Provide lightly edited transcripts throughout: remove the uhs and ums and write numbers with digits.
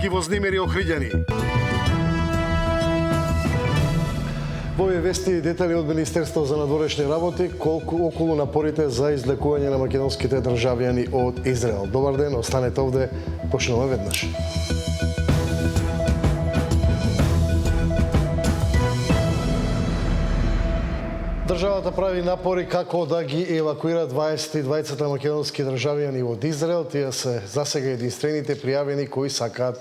Вознемири охриѓани. Во овие вести детали од Министерството за надворешни работи околу напорите за излекување на македонските државјани од Израел. Добар ден, останете овде, почнуваме веднаш. Државата прави напори како да ги евакуира 22 македонски државјани од Израел. Тие се засега единствените пријавени кои сакаат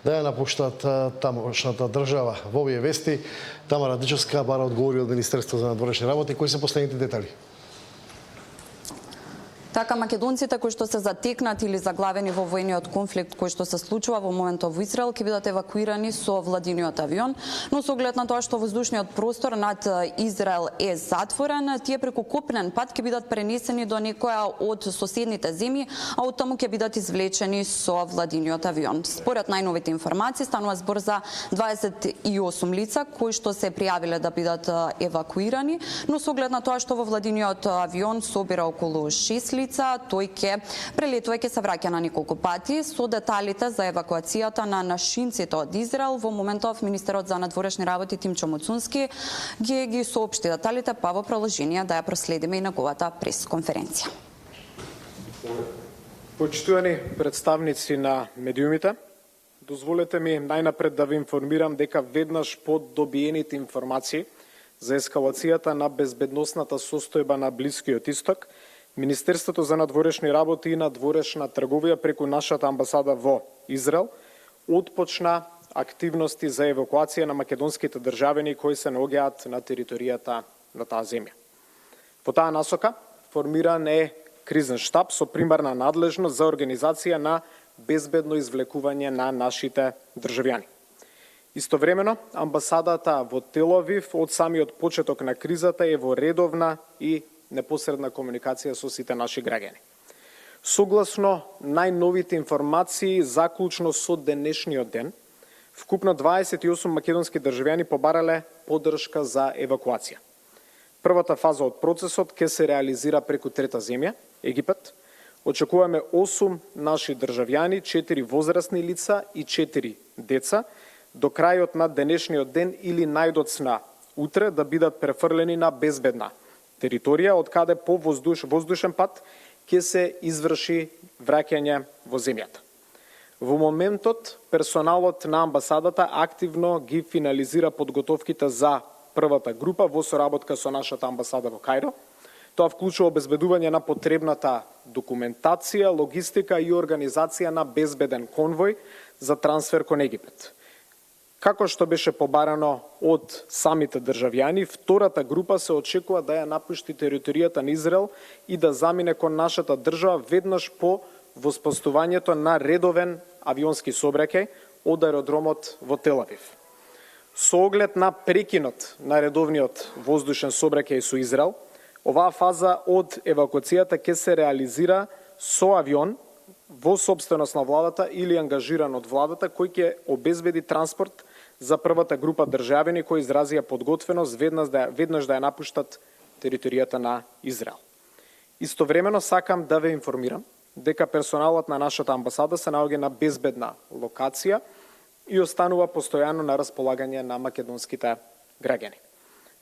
да ја напуштат тамошната држава. Во овие вести Тамара Дичевска бара одговори од Министерството за надворешни работи. Кои се последните детали? Така, македонците кои што се затекнати или заглавени во војниот конфликт кој што се случува во моментов во Израел ќе бидат евакуирани со владиниот авион, но со оглед на тоа што воздушниот простор над Израел е затворен, тие преку копнен пат ќе бидат пренесени до некоја од соседните земји, а оттаму ќе бидат извлечени со владиниот авион. Според најновите информации станува збор за 28 лица кои што се пријавиле да бидат евакуирани, но со оглед на тоа што во владиниот авион собира околу 6 лица, тој ќе прелетува и ќе се враќа на неколку пати. Со деталите за евакуацијата на нашинците од Израел во моментов министерот за надворешни работи Тимчо Муцунски ги соопшти деталите, па во продолжение да ја проследиме и неговата пресконференција. Почитувани представници на медиумите, дозволете ми најнапред да ви информирам дека веднаш по добиените информации за ескалацијата на безбедносната состојба на Блискиот Исток, Министерството за надворешни работи и надворешна трговија преку нашата амбасада во Израел отпочна активности за евакуација на македонските државјани кои се наоѓаат на територијата на таа земја. Во таа насока формиран е кризен штаб со примарна надлежност за организација на безбедно извлекување на нашите државјани. Истовремено, амбасадата во Тел Авив од самиот почеток на кризата е во редовна и непосредна комуникација со сите наши граѓани. Согласно најновите информации, заклучно со денешниот ден, вкупно 28 македонски државјани побарале поддршка за евакуација. Првата фаза од процесот ќе се реализира преку трета земја, Египет. Очекуваме 8 наши државјани, 4 возрастни лица и 4 деца, до крајот на денешниот ден или најдоцна утре да бидат префрлени на безбедна територија, од каде по воздушен пат ќе се изврши враќање во земјата. Во моментот, персоналот на амбасадата активно ги финализира подготовките за првата група во соработка со нашата амбасада во Кајро. Тоа вклучува обезбедување на потребната документација, логистика и организација на безбеден конвој за трансфер кон Египет. Како што беше побарано од самите државјани, втората група се очекува да ја напушти територијата на Израел и да замине кон нашата држава веднаш по воспоставувањето на редовен авионски сообраќај од аеродромот во Тел Авив. Со оглед на прекинот на редовниот воздушен сообраќај со Израел, оваа фаза од евакуацијата ќе се реализира со авион во собственост на владата или ангажиран од владата, кој ќе обезбеди транспорт за првата група државјани кои изразија подготвеност веднаш да ја напуштат територијата на Израел. Истовремено сакам да ве информирам дека персоналот на нашата амбасада се наоѓа на безбедна локација и останува постојано на располагање на македонските граѓани.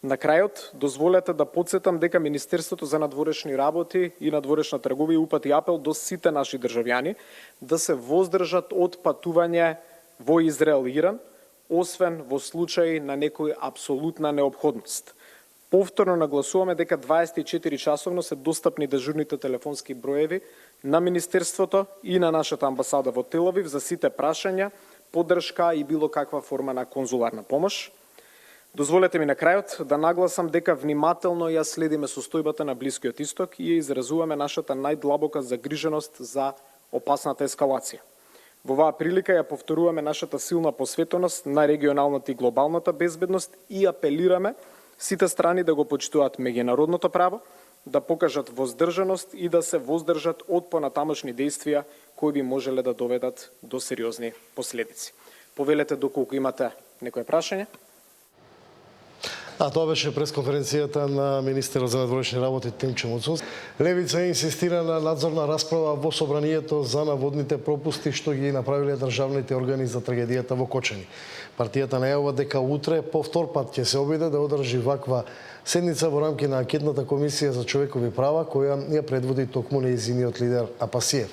На крајот, дозволете да потсетам дека Министерството за надворешни работи и надворешна трговија упати апел до сите наши државјани да се воздржат од патување во Израел и Иран, освен во случај на некој апсолутна неопходност. Повторно нагласуваме дека 24 часовно се достапни дежурните телефонски броеви на Министерството и на нашата амбасада во Тел Авив за сите прашања, поддршка и било каква форма на конзуларна помош. Дозволете ми на крајот да нагласам дека внимателно ја следиме состојбата на Блискиот Исток и ја изразуваме нашата најдлабока загриженост за опасната ескалација. Во оваа прилика ја повторуваме нашата силна посветеност на регионалната и глобалната безбедност и апелираме сите страни да го почитуваат меѓународното право, да покажат воздржаност и да се воздржат од понатамошни действија кои би можеле да доведат до сериозни последици. Повелете доколку имате некое прашање. А тоа беше пресконференцијата на министерот за надворешни работи Тимчо Муцунс. Левица инсистира на надзорна расправа во собранието за наводните пропусти што ги направиле државните органи за трагедијата во Кочани. Партијата најавува дека утре по втор пат ќе се обиде да одржи ваква седница во рамки на анкетната комисија за човекови права која ја предводи токму нејзиниот лидер Апасиев.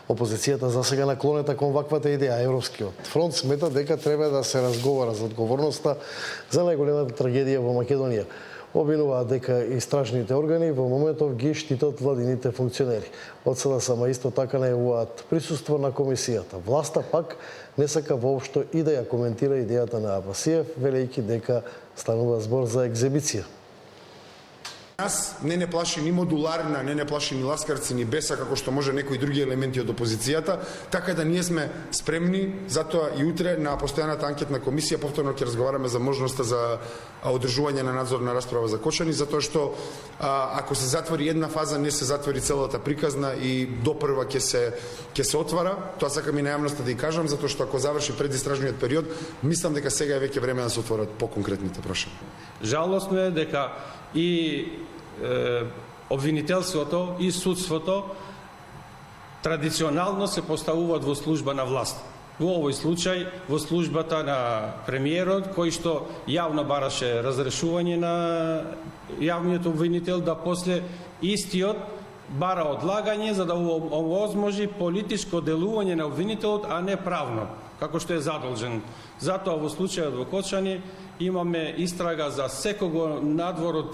Опозицијата засега наклонета кон ваквата идеја. Европскиот фронт смета дека треба да се разговара за одговорноста за најголемата трагедија во Македонија. Обвинуваат дека истражните органи во моментов ги штитат владините функционери. Од СДСМ исто така најавуваат присуство на комисијата. Власта пак не сака воопшто и да ја коментира идејата на Апасиев, велејќи дека станува збор за екзибиција. Нас не плаши ни модуларна, не плаши ни ласкарци, ни беса, како што може некои други елементи од опозицијата, така да ние сме спремни, затоа и утре на постојаната анкетна комисија повторно ќе разговараме за можноста за одржување на надзорна расправа за Кочани, затоа што ако се затвори една фаза, не се затвори целата приказна и до прва ќе се отвара. Тоа сакам и на јавноста да ја кажам, затоа што ако заврши предистражниот период, мислам дека сега е веќе време да се отворат поконкретните прашања. Жалосно е дека и обвинителството и судството традиционално се поставуваат во служба на власт. Во овој случај во службата на премиерот, кој што јавно бараше разрешување на јавниот обвинител, да после истиот бара одлагање за да овозможи политичко делување на обвинителот, а не правно, како што е задолжен. Затоа во случајот во Кочани имаме истрага за секого надвор од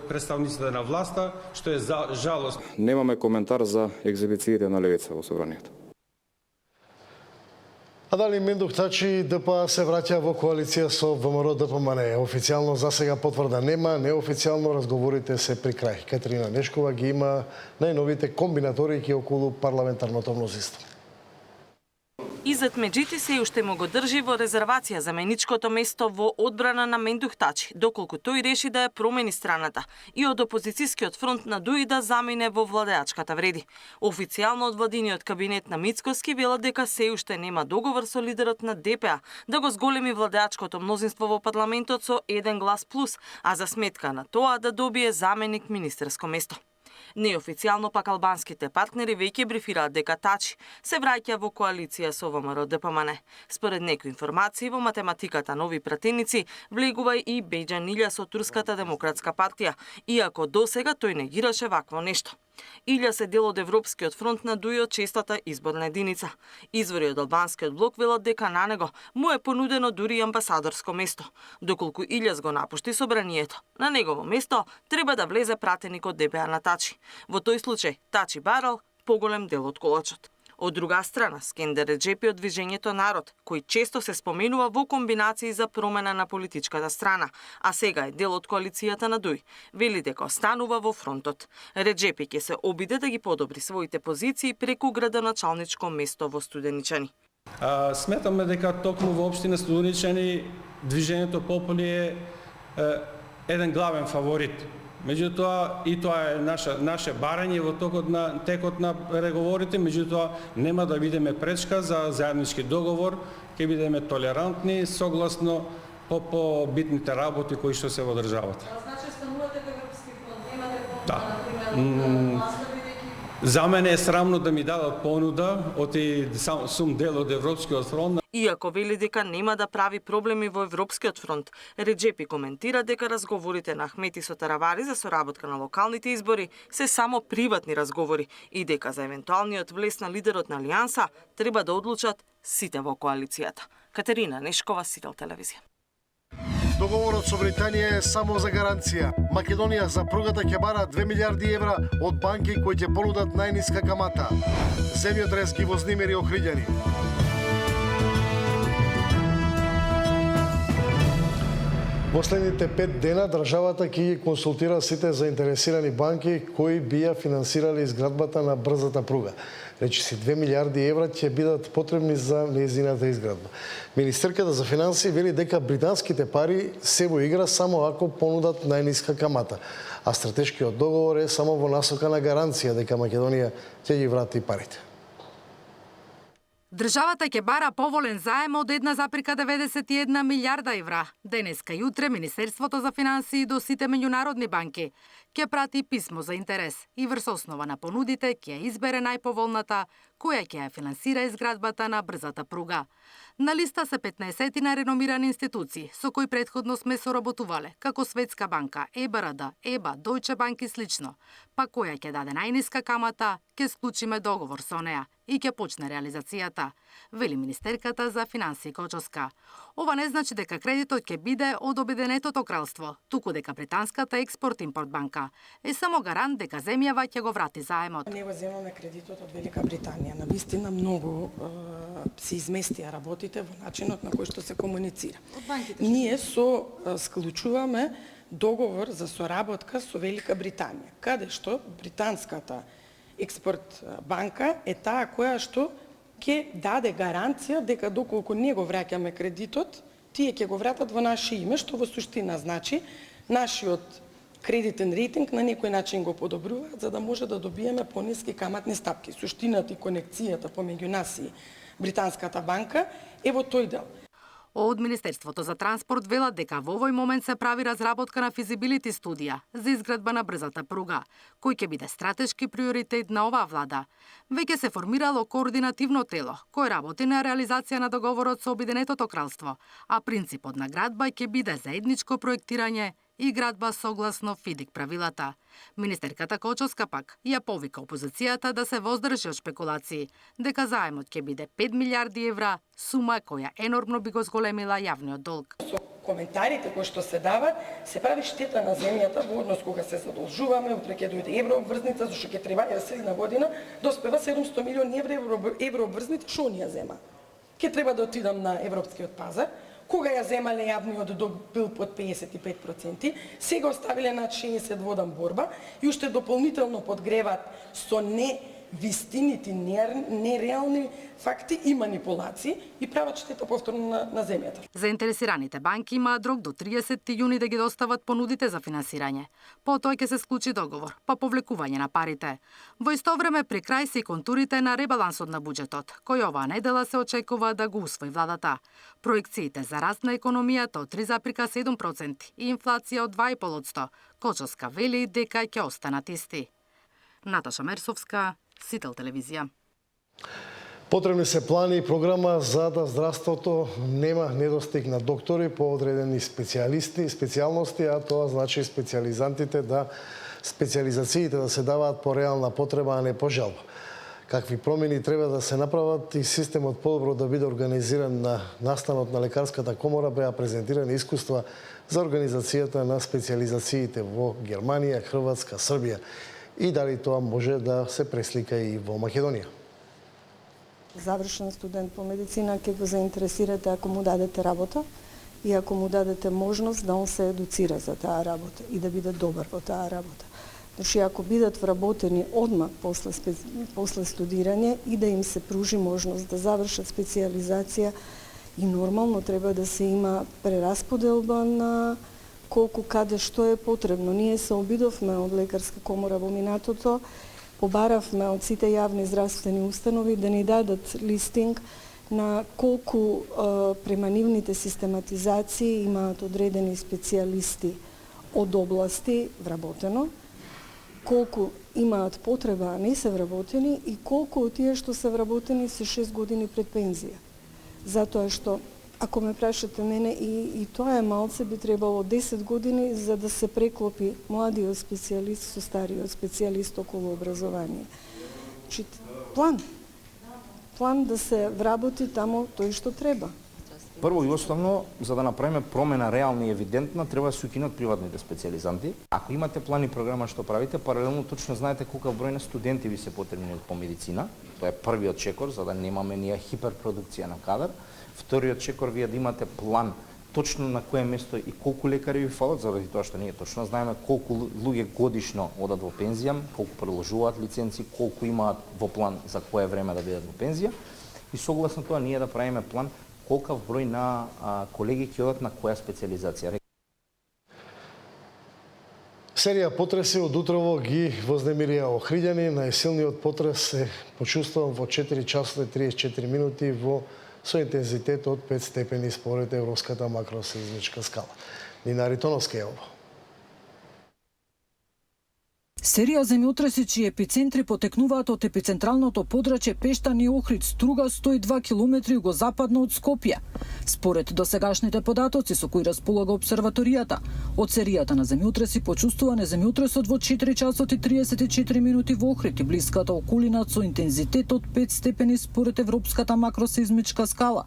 представниците на власта, што е жалост. Немаме коментар за екзибициите на левица во собранието. А дали Мендух Тачи ДПА се враќа во коалиција со ВМРО ДПМН? Официјално засега потврда нема, неофицијално разговорите се при крај. Катерина Нешкова ги има најновите комбинаторики околу парламентарното мнозинство. Изет Меджити се уште му го држи во резервација за меничкото место во одбрана на Мендух Тачи, доколку тој реши да ја промени страната и од опозицијскиот фронт на ДУИ да замине во владеачката вреди. Официјално од владиниот кабинет на Мицкоски велат дека се уште нема договор со лидерот на ДПА да го зголеми владеачкото мнозинство во парламентот со 1 глас плюс, а за сметка на тоа да добие заменик министерско место. Неофицијално пак албанските партнери веќе брифираат дека Тачи се враќа во коалиција со ВМРО ДПМН. Според некои информации во математиката нови пратеници влегува и Бејџан Илјас од Турската демократска партија, иако досега тој негираше вакво нешто. Илјас е дел од Европскиот фронт на ДУИ од честата изборна единица. Извори од албанскиот блок велат дека на него му е понудено дури амбасадорско место. Доколку Илјас го напушти собранието, на негово место треба да влезе пратеник од ДПА на Тачи. Во тој случај Тачи барал поголем дел од колачот. Од друга страна, Скендер Реджепи од Движењето Народ, кој често се споменува во комбинации за промена на политичката страна, а сега е дел од коалицијата на ДУИ, вели дека останува во фронтот. Реджепи ќе се обиде да ги подобри своите позиции преку градоначалничко место во Студеничани. Сметаме дека токму во општина Студеничани Движењето Пополи е еден главен фаворит. Меѓутоа, и тоа е наше барање во текот на преговорите, меѓутоа нема да бидеме пречка за заеднички договор, ќе бидеме толерантни согласно по битните работи кои што се во државата. Значи станувате во Европски фонд, немате Да. За мене е срамно да ми дадат понуда, сум дел од Европскиот фронт. Иако вели дека нема да прави проблеми во Европскиот фронт, Реджепи коментира дека разговорите на Ахмети со Таравари за соработка на локалните избори се само приватни разговори и дека за евентуалниот влез на лидерот на Алијанса треба да одлучат сите во коалицијата. Катерина Нешкова, Сител телевизија. Договорот со Британија е само за гаранција. Македонија за пругата ќе бара 2 милиарди евра од банки кои ќе понудат најниска камата. Земјотрес ги вознемери Охриѓани. Последните 5 дена државата ќе ги консултира сите заинтересирани банки кои би ја финансирали изградбата на брзата пруга. Речиси 2 милиарди евра ќе бидат потребни за нејзината изградба. Министерката за финансии вели дека британските пари се во игра само ако понудат најниска камата, а стратешкиот договор е само во насока на гаранција дека Македонија ќе ги врати парите. Државата ќе бара поволен заем од 1,91 милиарда евра. Денеска и утре Министерството за финансии до сите меѓународни банки ќе прати писмо за интерес и врз основа на понудите ќе избере најповолната која ќе ја финансира изградбата на брзата пруга. На листа се 15 на реномирани институции со кои претходно сме соработувале, како Светска банка, ЕБРД, ЕБА, Дојче банк и слично. Па која ќе даде најниска камата, ќе склучиме договор со неа и ќе почне реализацијата, вели министерката за финансии Кочовска. Ова не значи дека кредитот ќе биде од Обединетото кралство, туку дека британската Експорт-импорт банка е само гарант дека земјава ќе го врати заемот. Не го земаме кредитот од Велика Британија. Навистина многу се изместија работите во начинот на кој што се комуницира. Ние склучуваме договор за соработка со Велика Британија, каде што британската Експорт банка е таа која што ќе даде гаранција дека доколку не го враќаме кредитот, тие ќе го вратат во наше име, што во суштина значи нашиот кредитен рейтинг на некој начин го подобруваат за да може да добиеме пониски каматни стапки. Суштината и конекцијата помеѓу нас и британската банка е во тој дел. Од Министерството за транспорт велат дека во овој момент се прави разработка на физибилити студија за изградба на брзата пруга, кој ќе биде стратешки приоритет на оваа влада. Веќе се формирало координативно тело, кој работи на реализација на договорот со Обединетото кралство, а принципот на градба ќе биде заедничко проектирање и градба согласно ФИДИК правилата. Министерката Кочовска пак ја повика опозицијата да се воздржи од шпекулации, дека заемот ќе биде 5 милиарди евра, сума која енормно би го зголемила јавниот долг. Со коментарите кои што се дават, се прави штета на земјата во однос кога се задолжуваме, утре ќе дојде еврообврзница, зашто ќе треба ја следна година доспева 700 милиони еврообврзница, што ни ја зема? Ќе треба да отидам на европскиот пазар. Кога ја земале јавниот долг бил под 55%, сега оставиле над 60 водан борба и уште дополнително подгреват со невистините, нереални факти и манипулации и прават штета повторно на земјата. Заинтересираните банки имаат рок до 30 јуни да ги достават понудите за финансирање. Потоа ќе се склучи договор, па повлекување на парите. Во исто време при крај се и контурите на ребалансот на буџетот, кој оваа недела се очекува да го усвои владата. Проекциите за раст на економијата од 3,7% и инфлација од 2,5%. Кочовска вели дека ќе останат исти. Наташа Мерсовска, Сител телевизија. Потребни се плани и програма за да здравството нема недостиг на доктори по одредени специјалности, а тоа значи специјализантите специјализациите да се даваат по реална потреба, а не по жалба. Какви промени треба да се направат и системот подобро да биде организиран на настанот на Лекарската комора беа презентирани искуства за организацијата на специјализациите во Германија, Хрватска, Србија и дали тоа може да се преслика и во Македонија. Завршен студент по медицина ќе го заинтересирате ако му дадете работа и ако му дадете можност да он се едуцира за таа работа и да биде добар во таа работа. Значи, ако бидат вработени одмак после студирање и да им се пружи можност да завршат специјализација и нормално треба да се има прерасподелба на колку каде што е потребно. Ние се обидовме од Лекарска комора во минатото, побаравме од сите јавни здравствени установи да ни дадат листинг на колку према нивните систематизации имаат одредени специјалисти од области вработено, колку имаат потреба, а не се вработени и колку од тие што се вработени се 6 години пред пензија. Затоа што, ако ме прашате мене, и тоа е малце, би требало 10 години за да се преклопи младиот специјалист со стариот специјалист околу образование. Значи, план да се вработи тамо тој што треба. Прво и основно, за да направиме промена реална и евидентна, треба да се укинат приватните специјализанти. Ако имате план и програма што правите, паралелно точно знаете колку број на студенти ви се потребни по медицина. Тоа е првиот чекор, за да немаме ние хиперпродукција на кадар. Вториот чекор, вие да имате план точно на кое место и колку лекари ви фалат, заради тоа што ние точно знаеме колку луѓе годишно одат во пензија, колку продолжуваат лиценци, колку имаат во план за кое време да бидат во пензија. И согласно тоа ние да правиме план колкав број на колеги ќе одат на која специјализација. Серија потреси од утрово ги вознемирија Охриѓани. Најсилниот потрес се почувствуван во 4 часот и 34 минути со интензитет од 5 степени според Европската макросеизмичка скала. Нина Аритоновска е ово. Серија земјотреси чии епицентри потекнуваат од епицентралното подрачје Пештани и Охрид, струга 102 километри југозападно од Скопје. Според досегашните податоци со кои располага обсерваторијата, од серијата на земјотреси почувствуван е земјотресот во 4 часот и 34 минути во Охрид и блиската околина со интензитет од 5 степени според Европската макросеизмичка скала.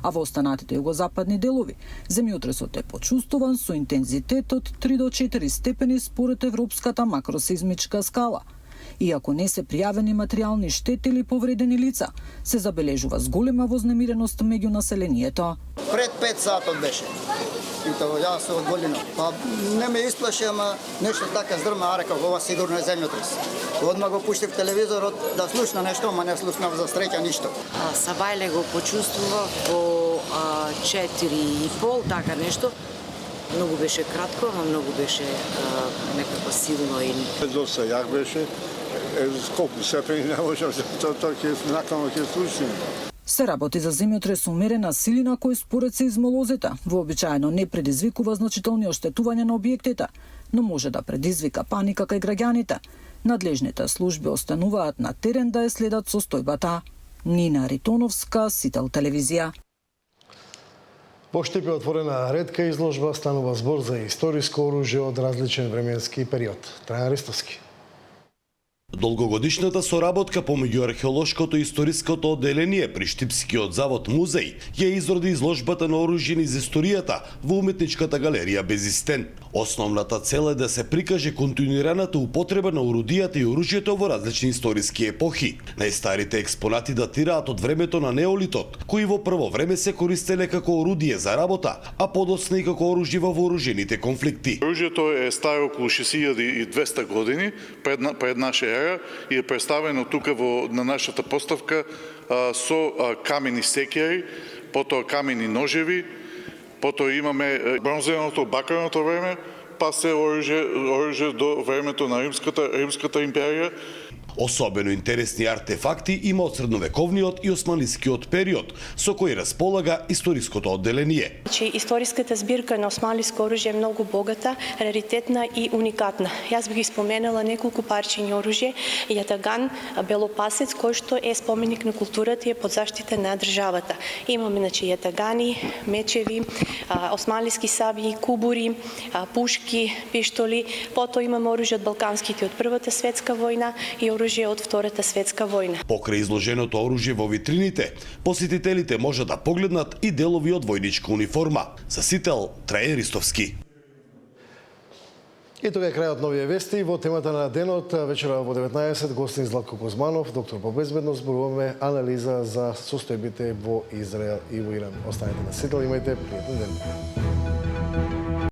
А во останатите југозападни делови, земјотресот е почувствуван со интензитет од 3 до 4 степени според Европската макросеизмичка скала. Иако не се пријавени материјални штети или повредени лица, се забележува зголема вознемиреност меѓу населението. Пред 5 сатот беше. И тоа јас се одголино. Па не ме исплаши, ама нешто така здрма, рекав, ова сигурно е земјотрес. Одма го пуштив телевизорот да слушна нешто, ама не слушнав за среќа ништо. Сабајле го почувствував во 4:30, така нешто. Многу беше кратко, ама многу беше некако силно и доста јак беше. Сколку степени не можам тоа ќе накамо ќе слушам. Се работи за земјотрес умерена силина кој според сеизмолозите вообичаено не предизвикува значителни оштетувања на објектите, но може да предизвика паника кај граѓаните. Надлежните служби остануваат на терен да ја следат состојбата. Нина Аритоновска, Сител телевизија. Во Штип е отворена ретка изложба, станува збор за историско оружје од различен временски период. Трајан Ристовски. Долгогодишната соработка помеѓу археолошкото и историското одделение при Штипскиот завод музеј ја изроди изложбата на оружје низ историјата во уметничката галерија Безистен. Основната цел е да се прикаже континуираната употреба на орудијата и оружјето во различни историски епохи. Најстарите експонати датираат од времето на неолитот, кои во прво време се користеле како орудие за работа, а подоцна и како оружје во вооружените конфликти. Оружјето е старо околу 6200 години пред наша ера и е представено тука на нашата поставка со камени секери, потоа камени ножеви, потоа имаме бронзеното, баканото време, па се оружје до времето на Римската империја. Особено интересни артефакти има од средновековниот и османлискиот период, со кој располага историското одделение. Историската збирка на османлиско оружје е многу богата, раритетна и уникатна. Јас бих ги споменала неколку парчиња оружје, јатаган, белопасец, кој што е споменик на културата и е под заштита на државата. Имаме јатагани, мечеви, османлиски сабји, кубури, пушки, пиштоли, потоа имаме оружје од балканските од Првата светска војна и оружје од Втората светска војна. Покрај изложеното оружје во витрините, посетителите може да погледнат и делови од војничка униформа. За Сител, Трајан Ристовски. И тоа е крајот новија вести. Во темата на денот, вечера во 19 гостин Златко Кузманов, доктор по безбедност, зборуваме анализа за состојбите во Израел и во Иран. Останете на Сител, имајте пријатен ден.